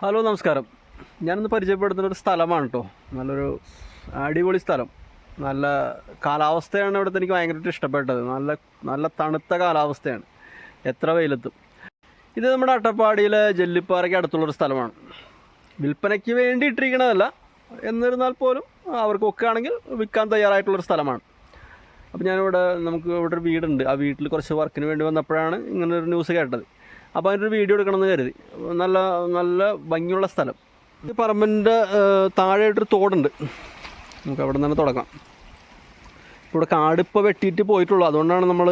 Hello നമസ്കാരം. ഞാനിന്ന് പരിചയപ്പെടുത്തുന്ന ഒരു സ്ഥലമാണ് കേട്ടോ. നല്ലൊരു അടിപൊളി സ്ഥലം. നല്ല കാലാവസ്ഥയാണ് ഇവിടുത്തെ എനിക്ക് ഭയങ്കരമായിട്ട് ഇഷ്ടപ്പെട്ടത്. നല്ല നല്ല തണുത്ത കാലാവസ്ഥയാണ്, എത്ര വെയിലത്തും. ഇത് നമ്മുടെ അട്ടപ്പാടിയിലെ ജെല്ലിപ്പാറയ്ക്ക് അടുത്തുള്ളൊരു സ്ഥലമാണ്. വിൽപ്പനയ്ക്ക് വേണ്ടി ഇട്ടിരിക്കണതല്ല, എന്നിരുന്നാൽ പോലും അവർക്ക് ഒക്കെ ആണെങ്കിൽ വിൽക്കാൻ തയ്യാറായിട്ടുള്ളൊരു സ്ഥലമാണ്. അപ്പോൾ നമുക്ക് ഇവിടെ ഒരു വീടുണ്ട്. ആ വീട്ടിൽ കുറച്ച് വർക്കിന് വേണ്ടി വന്നപ്പോഴാണ് ഇങ്ങനൊരു ന്യൂസ് കേട്ടത്. അപ്പോൾ അതിൻ്റെ ഒരു വീഡിയോ എടുക്കണമെന്ന് കരുതി. നല്ല നല്ല ഭംഗിയുള്ള സ്ഥലം. ഈ പറമ്പിൻ്റെ താഴെയായിട്ടൊരു തോടുണ്ട്. നമുക്ക് അവിടെ നിന്ന് തുടങ്ങാം. ഇവിടെ കാടിപ്പോൾ വെട്ടിയിട്ട് പോയിട്ടുള്ളൂ. അതുകൊണ്ടാണ് നമ്മൾ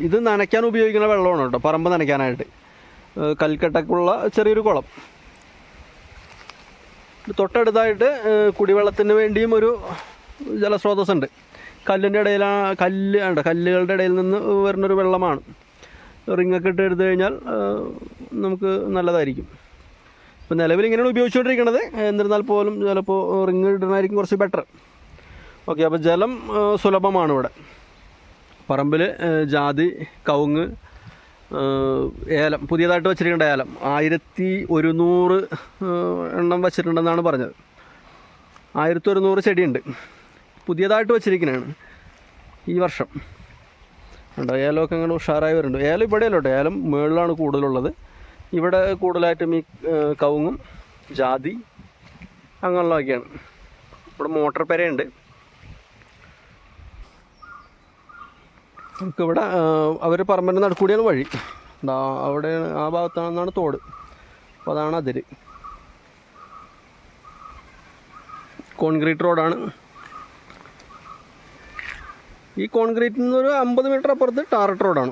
ഇത് നനയ്ക്കാൻ ഉപയോഗിക്കുന്ന വെള്ളമാണ് കേട്ടോ, പറമ്പ് നനയ്ക്കാനായിട്ട്. കൽക്കട്ടക്കുള്ള ചെറിയൊരു കുളം. തൊട്ടടുത്തായിട്ട് കുടിവെള്ളത്തിന് വേണ്ടിയും ഒരു ജലസ്രോതസ്സുണ്ട്. കല്ലുകളുടെ ഇടയിൽ നിന്ന് വരുന്നൊരു വെള്ളമാണ്. റിങ്ങൊക്കെ ഇട്ട് എടുത്തു കഴിഞ്ഞാൽ നമുക്ക് നല്ലതായിരിക്കും. ഇപ്പോൾ നിലവിൽ ഇങ്ങനെയാണ് ഉപയോഗിച്ചുകൊണ്ടിരിക്കുന്നത്. എന്നിരുന്നാൽ പോലും ചിലപ്പോൾ റിങ് ഇടുന്നതായിരിക്കും കുറച്ച് ബെറ്റർ. ഓക്കെ, അപ്പോൾ ജലം സുലഭമാണ് ഇവിടെ. പറമ്പിൽ ജാതി, കവുങ്ങ്, ഏലം, പുതിയതായിട്ട് വച്ചിരിക്കേണ്ട ഏലം 1100 എണ്ണം വച്ചിട്ടുണ്ടെന്നാണ് പറഞ്ഞത്. 1100 ചെടിയുണ്ട്, പുതിയതായിട്ട് വച്ചിരിക്കുന്നതാണ് ഈ വർഷം. ഉണ്ട്, ഏലമൊക്കെ അങ്ങനെ ഉഷാറായി വരുന്നുണ്ട്. ഏലം ഇവിടെയല്ല കേട്ടോ, ഏലം മുകളിലാണ് കൂടുതലുള്ളത്. ഇവിടെ കൂടുതലായിട്ടും ഈ കവുങ്ങും ജാതി അങ്ങനെയുള്ളതൊക്കെയാണ്. ഇവിടെ മോട്ടർ പെരയുണ്ട്. നമുക്കിവിടെ അവർ പറമ്പിൻ്റെ നടുക്കൂടിയാണ് വഴി. അവിടെ ആ ഭാഗത്താണെന്നാണ് തോട്. അപ്പോൾ അതാണ് അതിര്. കോൺക്രീറ്റ് റോഡാണ്. ഈ കോൺക്രീറ്റിൽ നിന്നൊരു 50 മീറ്റർ അപ്പുറത്ത് ടാറിട്ട് റോഡാണ്.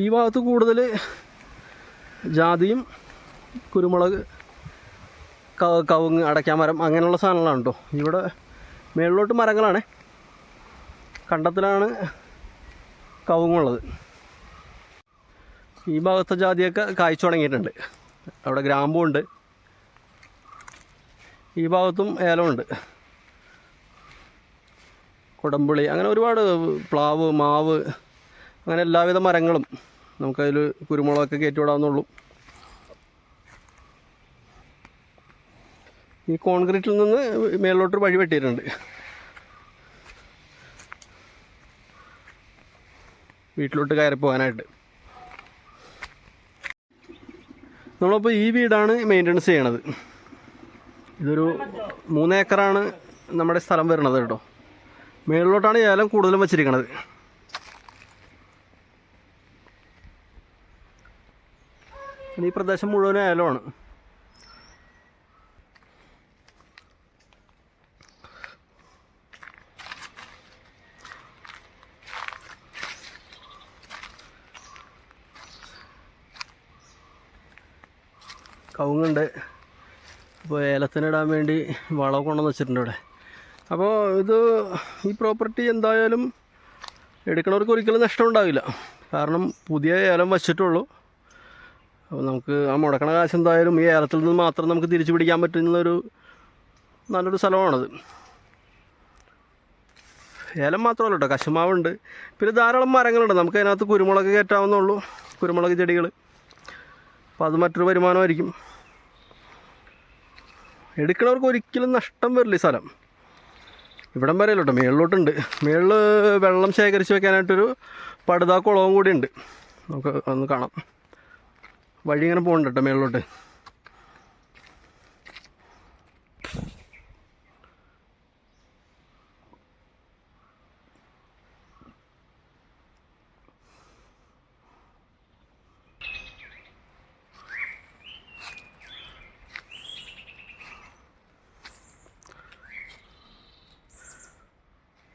ഈ ഭാഗത്ത് കൂടുതൽ ജാതിയും കുരുമുളക്, കവുങ്ങ്, അടയ്ക്കാമരം അങ്ങനെയുള്ള സാധനങ്ങളാണ് കേട്ടോ. ഇവിടെ മേളിലോട്ട് മരങ്ങളാണ്. കണ്ടത്തിലാണ് കവുങ്ങുള്ളത്. ഈ ഭാഗത്തെ ജാതിയൊക്കെ കായ്ച്ചു തുടങ്ങിയിട്ടുണ്ട്. അവിടെ ഗ്രാമ്പുണ്ട്. ഈ ഭാഗത്തും ഏലമുണ്ട്. കുടംപുളി, അങ്ങനെ ഒരുപാട്, പ്ലാവ്, മാവ്, അങ്ങനെ എല്ലാവിധ മരങ്ങളും നമുക്കതിൽ കുരുമുളകൊക്കെ കയറ്റിവിടാവുന്നുള്ളൂ. ഈ കോൺക്രീറ്റിൽ നിന്ന് മേളിലോട്ടൊരു വഴി വെട്ടിയിട്ടുണ്ട്. വീട്ടിലോട്ട് കയറി പോകാനായിട്ട്. നമ്മളിപ്പോൾ ഈ വീടാണ് മെയിൻ്റനൻസ് ചെയ്യണത്. ഇതൊരു 3 ഏക്കറാണ് നമ്മുടെ സ്ഥലം വരുന്നത് കേട്ടോ. മേളിലോട്ടാണ് ഏലം കൂടുതലും വച്ചിരിക്കുന്നത്. ഈ പ്രദേശം മുഴുവനും ഏലമാണ്. കവുങ്ങുണ്ട്. അപ്പോൾ ഏലത്തിനിടാൻ വേണ്ടി വളം കൊണ്ടുവന്ന് വെച്ചിട്ടുണ്ട് ഇവിടെ. അപ്പോൾ ഈ പ്രോപ്പർട്ടി എന്തായാലും എടുക്കണവർക്ക് ഒരിക്കലും നഷ്ടം ഉണ്ടാവില്ല. കാരണം പുതിയ ഏലം വച്ചിട്ടുള്ളൂ. അപ്പോൾ നമുക്ക് ആ മുടക്കണ കാശ് എന്തായാലും ഈ ഏലത്തിൽ നിന്ന് മാത്രം നമുക്ക് തിരിച്ചു പിടിക്കാൻ പറ്റുന്നൊരു നല്ലൊരു സ്ഥലമാണത്. ഏലം മാത്രമല്ല കേട്ടോ, കശുമാവുണ്ട്. പിന്നെ ധാരാളം മരങ്ങളുണ്ട്. നമുക്ക് അതിനകത്ത് കുരുമുളക് കയറ്റാവുന്നുള്ളൂ, കുരുമുളക് ചെടികൾ. അപ്പോൾ അത് മറ്റൊരു വരുമാനമായിരിക്കും. എടുക്കണവർക്ക് ഒരിക്കലും നഷ്ടം വരില്ല ഈ സ്ഥലം. ഇവിടം വരെയല്ല കേട്ടോ, മേളിലോട്ടുണ്ട്. മേളിൽ വെള്ളം ശേഖരിച്ച് വെക്കാനായിട്ടൊരു പടുതാ കുളവും കൂടി ഉണ്ട്. നമുക്ക് ഒന്ന് കാണാം. വഴി ഇങ്ങനെ പോകുന്നുണ്ട് കേട്ടോ മേളിലോട്ട്.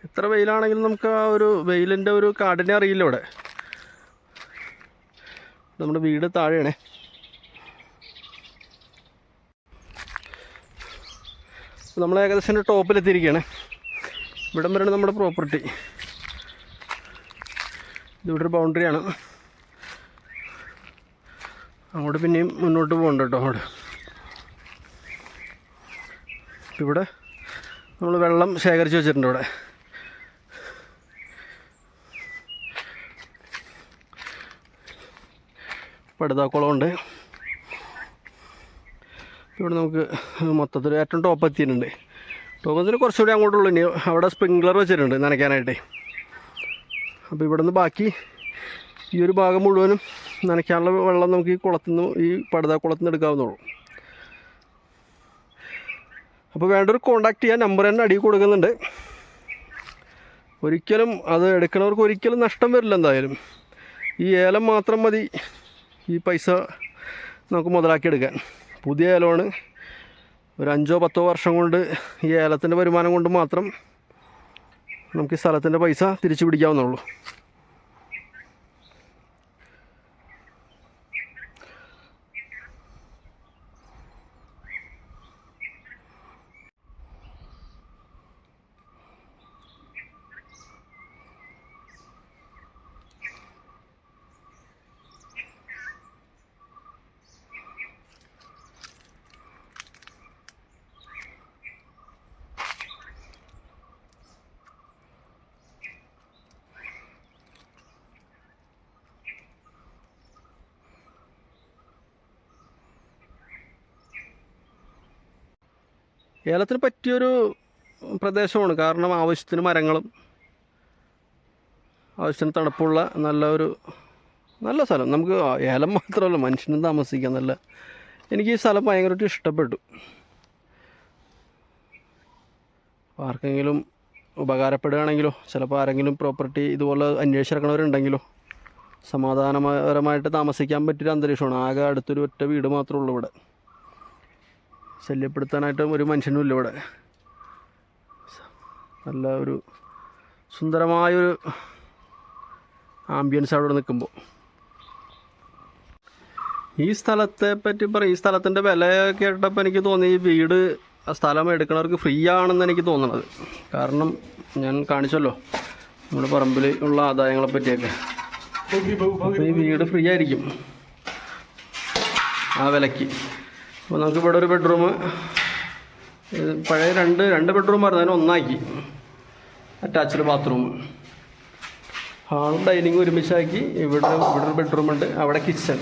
എത്ര വെയിലാണെങ്കിലും നമുക്ക് ആ ഒരു വെയിലിൻ്റെ ഒരു കാഠിന്യം അറിയില്ല ഇവിടെ. നമ്മുടെ വീട് താഴെയാണേ. നമ്മൾ ഏകദേശം ടോപ്പിലെത്തിയിരിക്കുകയാണ്. ഇവിടം വരെയാണ് നമ്മുടെ പ്രോപ്പർട്ടി. ഇതിവിടെ ഒരു ബൗണ്ടറിയാണ്. അങ്ങോട്ട് പിന്നെയും മുന്നോട്ട് പോകണ്ട കേട്ടോ. അങ്ങോട്ട് ഇവിടെ നമ്മൾ വെള്ളം ശേഖരിച്ച് വെച്ചിട്ടുണ്ട്. ഇവിടെ പടുതാക്കുളമുണ്ട്. ഇവിടെ നമുക്ക് മൊത്തത്തിൽ ഏറ്റവും ടോപ്പ് എത്തിയിട്ടുണ്ട്. ടോപ്പത്തിന് കുറച്ചുകൂടി അങ്ങോട്ടുള്ളൂ. ഇനി അവിടെ സ്പ്രിങ്ക്ലർ വെച്ചിട്ടുണ്ട് നനയ്ക്കാനായിട്ട്. അപ്പോൾ ഇവിടെ നിന്ന് ബാക്കി ഈ ഒരു ഭാഗം മുഴുവനും നനയ്ക്കാനുള്ള വെള്ളം നമുക്ക് ഈ കുളത്തിൽ നിന്ന്, ഈ പടുതാക്കുളത്തിൽ നിന്ന് എടുക്കാവുന്നുള്ളൂ. അപ്പോൾ വേണ്ടൊരു കോൺടാക്ട് ചെയ്യാൻ നമ്പർ തന്നെ അടിയിൽ കൊടുക്കുന്നുണ്ട്. ഒരിക്കലും അത് എടുക്കുന്നവർക്ക് ഒരിക്കലും നഷ്ടം വരില്ല. എന്തായാലും ഈ ഏലം മാത്രം മതി ഈ പൈസ നമുക്ക് മുതലാക്കിയെടുക്കാൻ. പുതിയ ഏലമാണ്. ഒരു 5-10 വർഷം കൊണ്ട് ഈ ഏലത്തിൻ്റെ വരുമാനം കൊണ്ട് മാത്രം നമുക്ക് ഈ സ്ഥലത്തിൻ്റെ പൈസ തിരിച്ചു പിടിക്കാവുന്നുള്ളൂ. ഏലത്തിന് പറ്റിയൊരു പ്രദേശമാണ്. കാരണം ആവശ്യത്തിന് മരങ്ങളും ആവശ്യത്തിന് തണുപ്പുള്ള നല്ല സ്ഥലം. നമുക്ക് ഏലം മാത്രമല്ല, മനുഷ്യനും താമസിക്കാൻ എനിക്ക് ഈ സ്ഥലം ഭയങ്കരമായിട്ട് ഇഷ്ടപ്പെട്ടു. ആർക്കെങ്കിലും ഉപകാരപ്പെടുകയാണെങ്കിലോ, ചിലപ്പോൾ ആരെങ്കിലും പ്രോപ്പർട്ടി ഇതുപോലെ അന്വേഷിച്ചിറക്കണവരുണ്ടെങ്കിലോ, സമാധാനപരമായിട്ട് താമസിക്കാൻ പറ്റിയൊരു അന്തരീക്ഷമാണ്. ആകെ അടുത്തൊരു ഒറ്റ വീട് മാത്രമേ ഉള്ളൂ ഇവിടെ. ശല്യപ്പെടുത്താനായിട്ട് ഒരു മനുഷ്യനും ഇല്ല ഇവിടെ. നല്ല ഒരു സുന്ദരമായൊരു ആംബിയൻസ് അവിടെ നിൽക്കുമ്പോൾ. ഈ സ്ഥലത്തെ പറ്റി ഈ സ്ഥലത്തിൻ്റെ വില കേട്ടപ്പോൾ എനിക്ക് തോന്നി ഈ സ്ഥലം എടുക്കുന്നവർക്ക് ഫ്രീ ആണെന്ന് എനിക്ക് തോന്നുന്നത്. കാരണം ഞാൻ കാണിച്ചല്ലോ നമ്മുടെ പറമ്പിൽ ഉള്ള ആദായങ്ങളെ പറ്റിയൊക്കെ. അപ്പോൾ ഈ വീട് ഫ്രീ ആയിരിക്കും ആ വിലയ്ക്ക്. അപ്പോൾ നമുക്ക് ഇവിടെ ഒരു ബെഡ്റൂം, പഴയ രണ്ട് ബെഡ്റൂം ആയിരുന്നു, അതിനെ ഒന്നാക്കി. അറ്റാച്ച്ഡ് ബാത്റൂം, ഹാളും ഡൈനിങ്ങും ഒരുമിച്ചാക്കി. ഇവിടെ ഒരു ബെഡ്റൂമുണ്ട്, അവിടെ കിച്ചൺ.